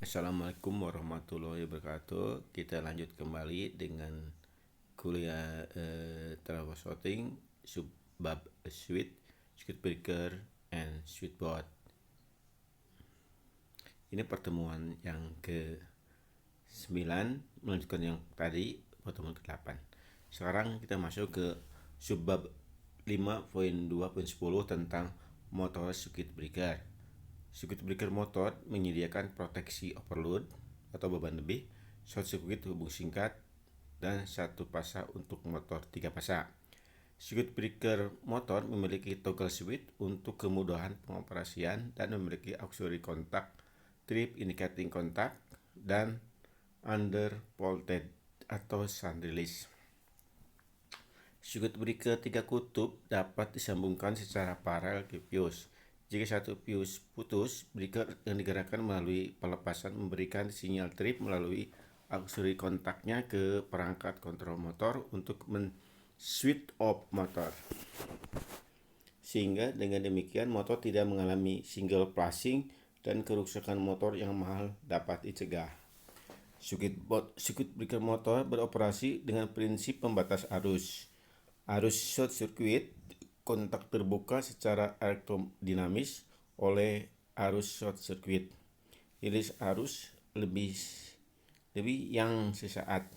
Assalamualaikum warahmatullahi wabarakatuh. Kita lanjut kembali dengan kuliah troubleshooting subbab switch, circuit breaker, and switchboard. Ini pertemuan yang ke-9 melanjutkan yang tadi, pertemuan ke-8. Sekarang kita masuk ke subbab 5.2.10 tentang motor circuit breaker. Circuit breaker motor menyediakan proteksi overload atau beban lebih, short circuit hubung singkat, dan satu pasa untuk motor 3 pasa. Circuit breaker motor memiliki toggle switch untuk kemudahan pengoperasian dan memiliki auxiliary contact, trip indicating contact, dan undervolted atau shunt release. Circuit breaker 3 kutub dapat disambungkan secara paralel ke fuse. Jika satu fuse putus, breaker yang digerakkan melalui pelepasan memberikan sinyal trip melalui auxiliary kontaknya ke perangkat kontrol motor untuk men-switch off motor. Sehingga dengan demikian motor tidak mengalami single flashing dan kerusakan motor yang mahal dapat dicegah. Circuit breaker motor beroperasi dengan prinsip pembatas arus. Arus short circuit kontak terbuka secara elektrodinamis oleh arus short circuit. Rilis arus lebih yang sesaat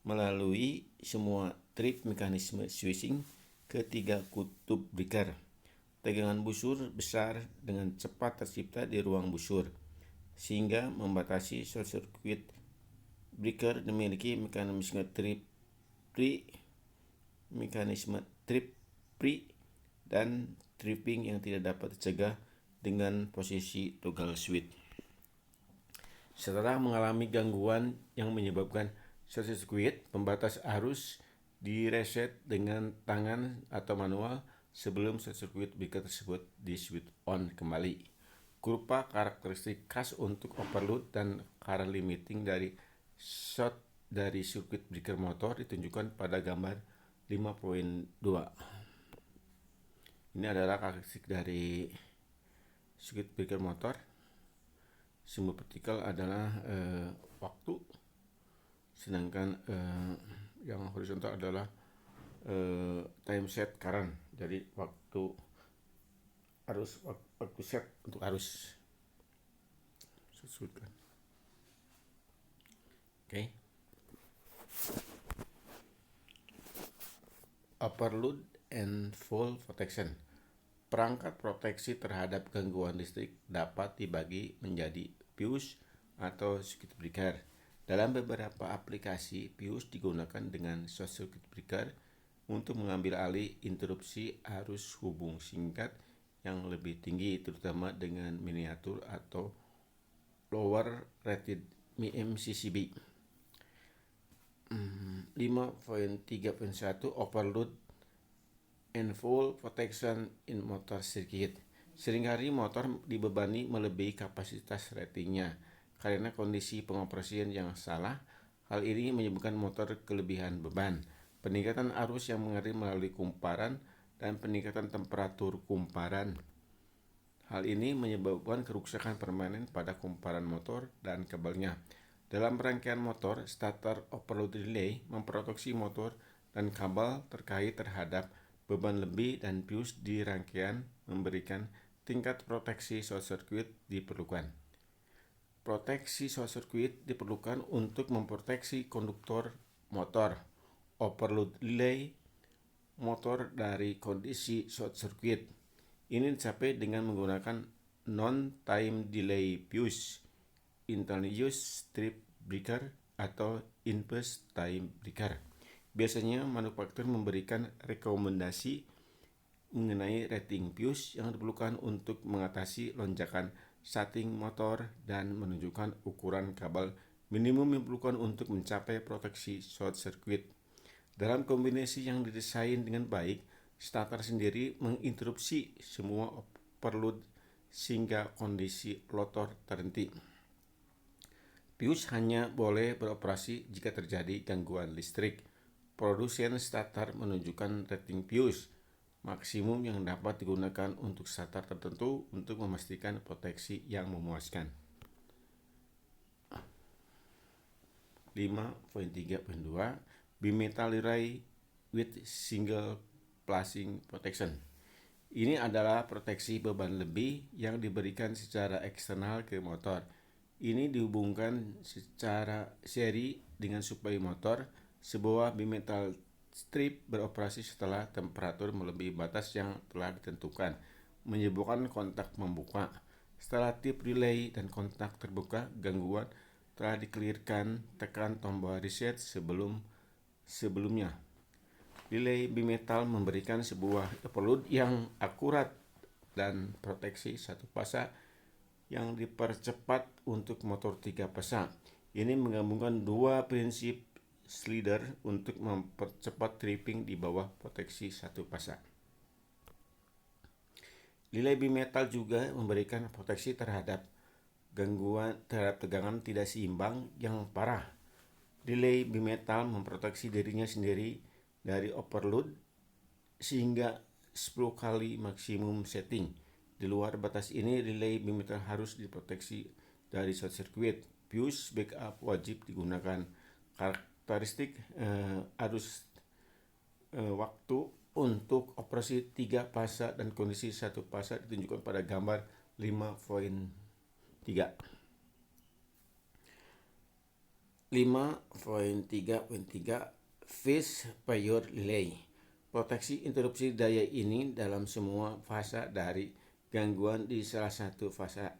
melalui semua trip mekanisme switching ke 3 kutub breaker. Tegangan busur besar dengan cepat tercipta di ruang busur, sehingga membatasi short circuit. Breaker memiliki mekanisme trip free, dan tripping yang tidak dapat dicegah dengan posisi toggle switch. Setelah mengalami gangguan yang menyebabkan short circuit, pembatas arus direset dengan tangan atau manual sebelum short circuit breaker tersebut di switch on kembali. Kurva karakteristik khas untuk overload dan current limiting dari circuit breaker motor ditunjukkan pada gambar 5.2. Ini adalah karakteristik dari circuit breaker motor. Simbol vertikal adalah waktu, sedangkan yang horizontal adalah time set current. Jadi waktu set untuk arus. Oke. Overload and fall protection. Perangkat proteksi terhadap gangguan listrik dapat dibagi menjadi fuse atau circuit breaker. Dalam beberapa aplikasi, fuse digunakan dengan short circuit breaker untuk mengambil alih interupsi arus hubung singkat yang lebih tinggi, terutama dengan miniatur atau lower rated MCCB. 5.3.1 Overload and fall protection in motor circuit. Seringkali motor dibebani melebihi kapasitas ratingnya karena kondisi pengoperasian yang salah. Hal ini menyebabkan motor kelebihan beban, peningkatan arus yang mengalir melalui kumparan, dan peningkatan temperatur kumparan. Hal ini menyebabkan kerusakan permanen pada kumparan motor dan kabelnya. Dalam rangkaian motor, starter overload relay memproteksi motor dan kabel terkait terhadap beban lebih, dan fuse di rangkaian memberikan tingkat proteksi short circuit diperlukan. Proteksi short circuit diperlukan untuk memproteksi konduktor motor overload relay motor dari kondisi short circuit. Ini dicapai dengan menggunakan non-time delay fuse, internal use strip breaker, atau inverse time breaker. Biasanya manufaktur memberikan rekomendasi mengenai rating fuse yang diperlukan untuk mengatasi lonjakan setting motor dan menunjukkan ukuran kabel minimum yang diperlukan untuk mencapai proteksi short circuit. Dalam kombinasi yang didesain dengan baik, starter sendiri menginterupsi semua overload sehingga kondisi motor terhenti. Fuse hanya boleh beroperasi jika terjadi gangguan listrik. Produsen starter menunjukkan rating fuse maksimum yang dapat digunakan untuk starter tertentu untuk memastikan proteksi yang memuaskan. 5.3.2 bimetal relay with single flashing protection. Ini adalah proteksi beban lebih yang diberikan secara eksternal ke motor. Ini dihubungkan secara seri dengan suplai motor. Sebuah bimetal strip beroperasi setelah temperatur melebihi batas yang telah ditentukan, menyebabkan kontak membuka. Setelah tip relay dan kontak terbuka, gangguan telah dikelirkan, tekan tombol reset sebelumnya. Relay bimetal memberikan sebuah overload yang akurat dan proteksi satu fasa yang dipercepat untuk motor 3 fasa. Ini menggabungkan dua prinsip Schlieder untuk mempercepat tripping di bawah proteksi satu fasa. Relay bimetal juga memberikan proteksi terhadap gangguan terhadap tegangan tidak seimbang yang parah. Relay bimetal memproteksi dirinya sendiri dari overload sehingga 10 kali maksimum setting. Di luar batas ini, relay bimetal harus diproteksi dari short circuit. Fuse backup wajib digunakan. Karakteristik arus waktu untuk operasi 3 fasa dan kondisi 1 fasa ditunjukkan pada gambar 5.3. 5.3.3 Phase failure relay. Proteksi interupsi daya ini dalam semua fasa dari gangguan di salah satu fasa.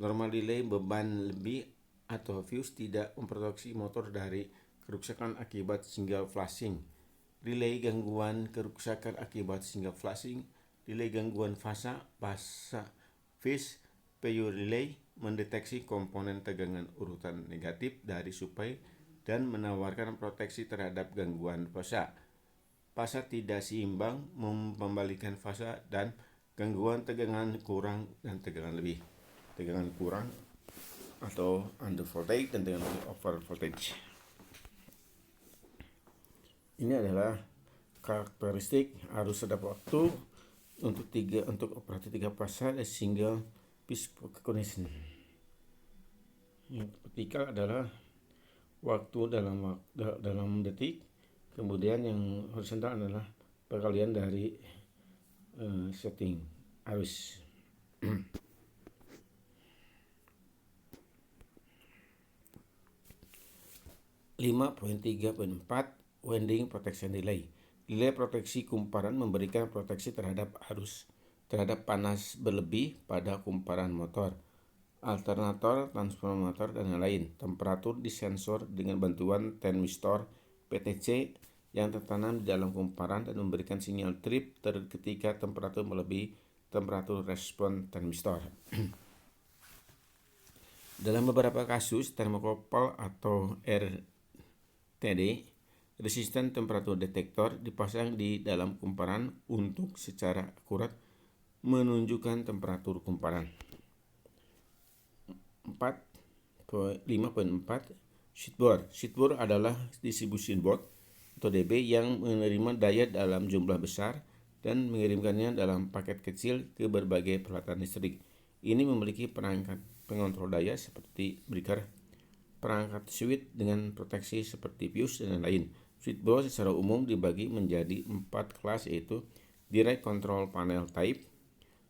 Normal relay beban lebih atau fuse tidak memproteksi motor dari kerusakan akibat single flashing. Relay gangguan kerusakan akibat single flashing. Relay gangguan fasa phase failure relay mendeteksi komponen tegangan urutan negatif dari suplai dan menawarkan proteksi terhadap gangguan fasa. Fasa tidak seimbang, membalikan fasa, dan gangguan tegangan kurang dan tegangan lebih. Tegangan kurang atau under voltage dan tegangan over voltage. Ini adalah karakteristik arus sedap waktu untuk operasi 3 fasa dan single phase connection. Yang vertikal adalah waktu dalam detik, kemudian yang horizontal adalah perkalian dari setting arus. 5.3.4 Winding Protection Relay. Relay proteksi kumparan memberikan proteksi terhadap panas berlebih pada kumparan motor, alternator, transformator, dan lain. Temperatur disensor dengan bantuan transistor PTC yang tertanam di dalam kumparan dan memberikan sinyal trip ketika temperatur melebihi temperatur respon transistor. Dalam beberapa kasus, termokopel atau RTD, resisten temperatur detektor, dipasang di dalam kumparan untuk secara akurat menunjukkan temperatur kumparan. 5.4 Switchboard. Switchboard adalah distribution board atau DB yang menerima daya dalam jumlah besar dan mengirimkannya dalam paket kecil ke berbagai peralatan listrik. Ini memiliki perangkat pengontrol daya seperti breaker, perangkat switch dengan proteksi seperti fuse dan lain. Switchboard secara umum dibagi menjadi 4 kelas, yaitu direct control panel type,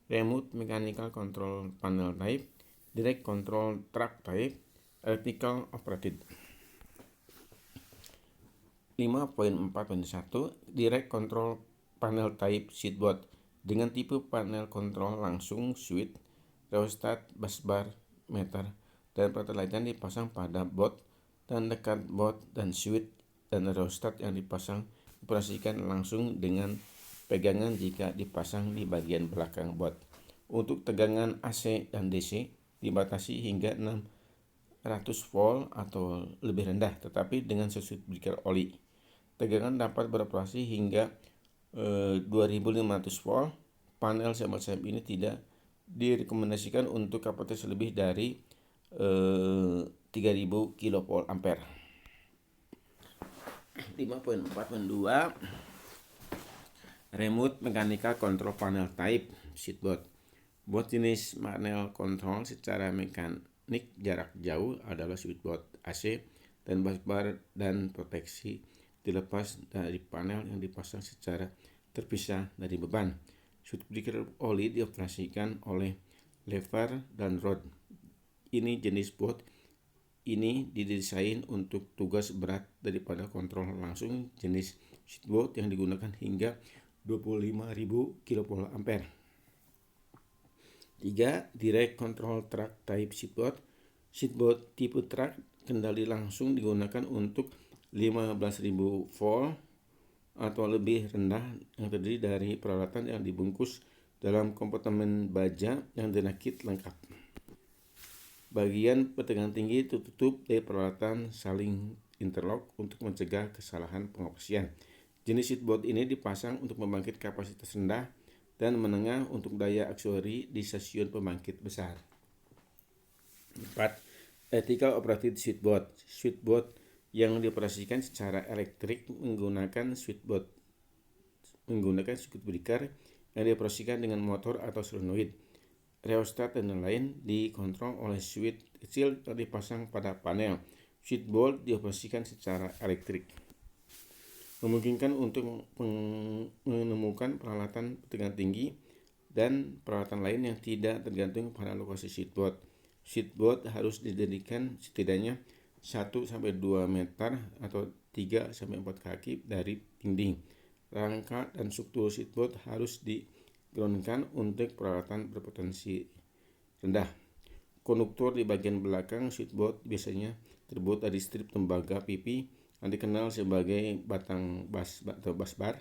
remote mechanical control panel type, direct control track type, electrical operated. 5.4.1 Direct control panel type switchboard dengan tipe panel kontrol langsung switch, rheostat, busbar, meter, dan peralatan lainnya dipasang pada board dan dekat board dan switch dan rheostat yang dioperasikan langsung dengan pegangan jika dipasang di bagian belakang board. Untuk tegangan AC dan DC dibatasi hingga 600 volt atau lebih rendah, tetapi dengan sesuai breaker oli. Tegangan dapat beroperasi hingga 2500 volt. Panel semacam ini tidak direkomendasikan untuk kapasitas lebih dari 3000 kV ampere. 5.4.2 Remote Mechanical Control Panel Type Switchboard. Buat jenis panel kontrol secara mekanik jarak jauh adalah switchboard AC dan busbar dan proteksi dilepas dari panel yang dipasang secara terpisah dari beban. Switch breaker oli dioperasikan oleh lever dan rod. Ini jenis bot ini didesain untuk tugas berat daripada kontrol langsung jenis switchboard yang digunakan hingga 25.000 kVA. 3. Direct Control Track Type Switchboard. Switchboard tipe track kendali langsung digunakan untuk 15.000 volt atau lebih rendah yang terdiri dari peralatan yang dibungkus dalam kompartemen baja yang dinakit lengkap. Bagian pertegangan tinggi tertutup dari peralatan saling interlock untuk mencegah kesalahan pengoperasian. Jenis switchboard ini dipasang untuk pembangkit kapasitas rendah dan menengah untuk daya auxiliary di stasiun pembangkit besar. 4. Ethical Operated Switchboard. Switchboard yang dioperasikan secara elektrik menggunakan switchboard circuit breaker yang dioperasikan dengan motor atau solenoid, rheostat dan lain-lain dikontrol oleh switch kecil yang dipasang pada panel. Switchboard dioperasikan secara elektrik memungkinkan untuk menemukan peralatan pertegangan tinggi dan peralatan lain yang tidak tergantung pada lokasi switchboard. Switchboard harus didirikan setidaknya 1-2 meter atau 3-4 kaki dari dinding. Rangka dan struktur switchboard harus digroundkan untuk peralatan berpotensi rendah. Konduktor di bagian belakang switchboard biasanya terbuat dari strip tembaga pipi yang dikenal sebagai batang atau busbar.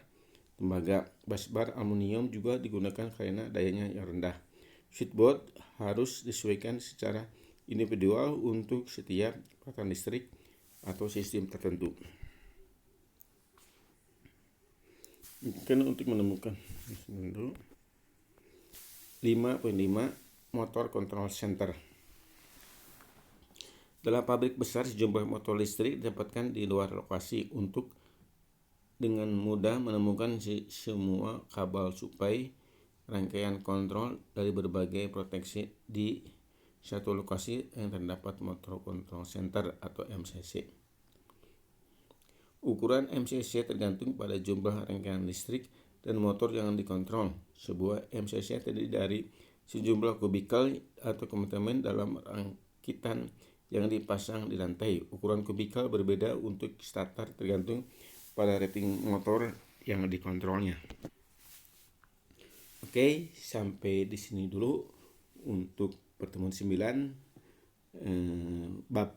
Tembaga busbar aluminium juga digunakan karena dayanya yang rendah. Switchboard harus disesuaikan secara individual untuk setiap peralatan listrik atau sistem tertentu. Mungkin untuk menemukan 5.5 motor control center. Dalam pabrik besar, sejumlah motor listrik didapatkan di luar lokasi untuk dengan mudah menemukan semua kabel suplai rangkaian kontrol dari berbagai proteksi di satu lokasi yang terdapat motor control center atau MCC. Ukuran MCC tergantung pada jumlah rangkaian listrik dan motor yang dikontrol. Sebuah MCC terdiri dari sejumlah kubikel atau kompartemen dalam rangkitan yang dipasang di lantai. Ukuran kubikel berbeda untuk starter tergantung pada rating motor yang dikontrolnya. Oke, sampai di sini dulu untuk pertemuan 9 bab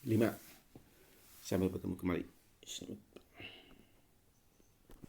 5. Sampai bertemu kembali.